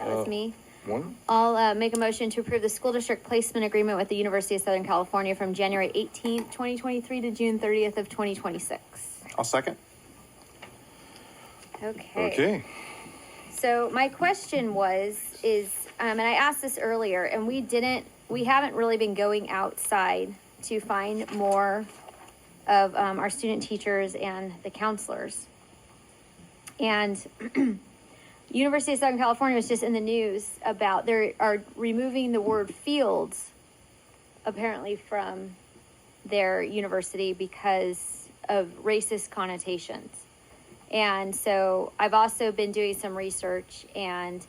That's me. One. I'll make a motion to approve the school district placement agreement with the University of Southern California from January 18th, 2023 to June 30th of 2026. I'll second. Okay. So my question and I asked this earlier, and we haven't really been going outside to find more of our student teachers and the counselors. And University of Southern California was just in the news about they are removing the word fields apparently from their university because of racist connotations. And so I've also been doing some research, and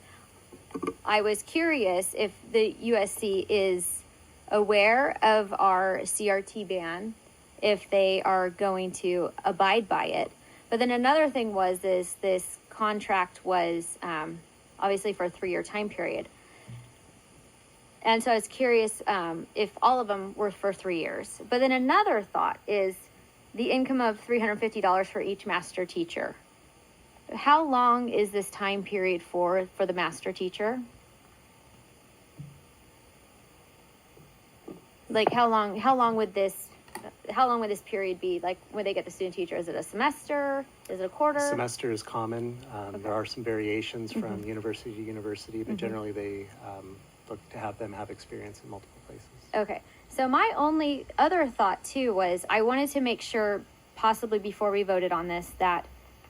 I was curious if the USC is aware of our CRT ban, if they are going to abide by it. But then another thing was this contract was obviously for a 3-year time period. And so I was curious if all of them were for 3 years. But then another thought is the income of $350 for each master teacher. How long is this time period for the master teacher? Like how long would this period be? Like when they get the student teacher, is it a semester? Is it a quarter? Semester is common. There are some variations from university to university, but generally they look to have them have experience in multiple places. Okay. So my only other thought too was I wanted to make sure, possibly before we voted on this, that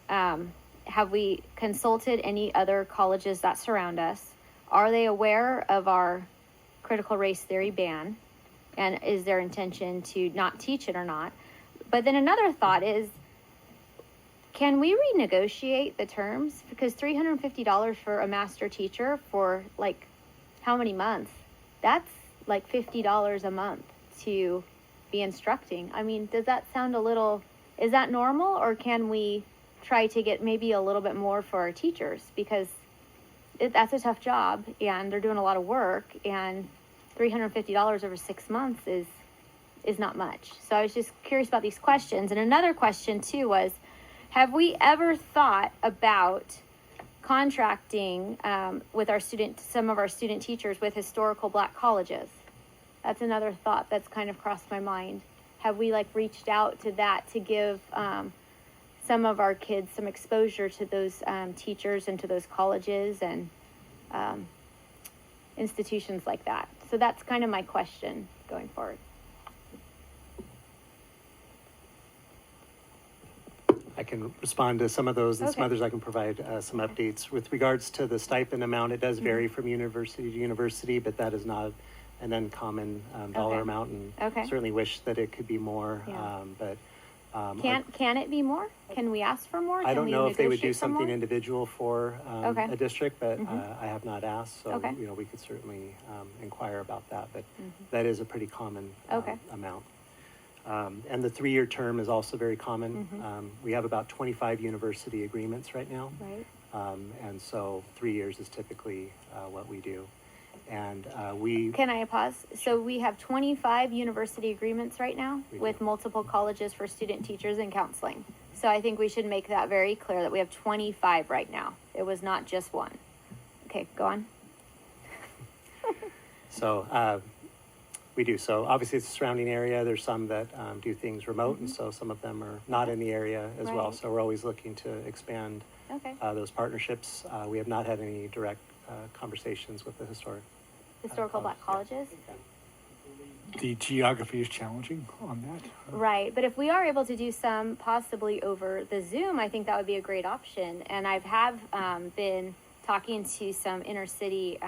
have we consulted any other colleges that surround us? Are they aware of our critical race theory ban? And is their intention to not teach it or not? But then another thought is, can we renegotiate the terms? Because $350 for a master teacher for like how many months? That's like $50 a month to be instructing. I mean, does that sound is that normal, or can we try to get maybe a little bit more for our teachers? Because that's a tough job and they're doing a lot of work, and $350 over 6 months is not much. So I was just curious about these questions. And another question too was, have we ever thought about contracting with some of our student teachers with historical Black colleges? That's another thought that's kind of crossed my mind. Have we reached out to that to give some of our kids some exposure to those teachers and to those colleges and institutions like that? So that's kind of my question going forward. I can respond to some of those, and some Okay. others I can provide some updates. With regards to the stipend amount, it does vary from university to university, but that is not an uncommon dollar Okay. amount, and Okay. certainly wish that it could be more. Yeah. But Can it be more? Can we ask for more? I don't know if they would do negotiate some something more? individual for Okay. a district, but I have not asked, so Okay. we could certainly inquire about that. But that is a pretty common Okay. amount. And the 3-year term is also very common. We have about 25 university agreements right now, Right. and so 3 years is typically what we do. And Can I pause? So we have 25 university agreements right now We with do. multiple colleges for student teachers and counseling. So I think we should make that very clear that we have 25 right now. It was not just one. Okay, go on. So we do. So obviously it's a surrounding area. There's some that do things remote, and so some of them are not in the area as well. Right. So we're always looking to expand Okay. those partnerships. We have not had any direct conversations with the Historical Black colleges. The geography is challenging on that. Right, but if we are able to do some possibly over the Zoom, I think that would be a great option. And I have been talking to some inner city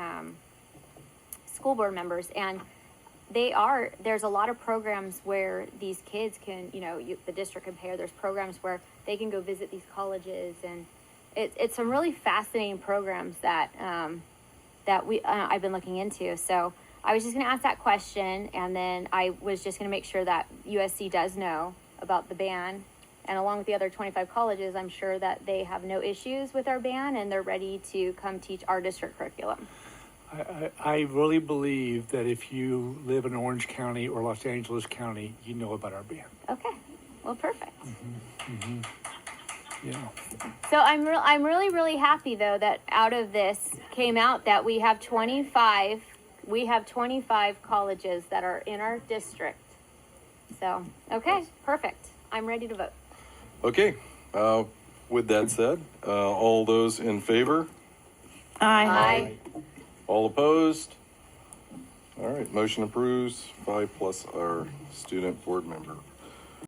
school board members, and there's a lot of programs where these kids can, the district can pay, or there's programs where they can go visit these colleges, and it's some really fascinating programs that I've been looking into. So I was just going to ask that question, and then I was just going to make sure that USC does know about the ban, and along with the other 25 colleges, I'm sure that they have no issues with our ban, and they're ready to come teach our district curriculum. I really believe that if you live in Orange County or Los Angeles County, you know about our ban. Okay, well, perfect. Yeah. So I'm really happy though that out of this came out that we have 25 colleges that are in our district. So, okay, perfect. I'm ready to vote. Okay, with that said, all those in favor? Aye. All opposed? All right, motion approves, 5 plus our student board member.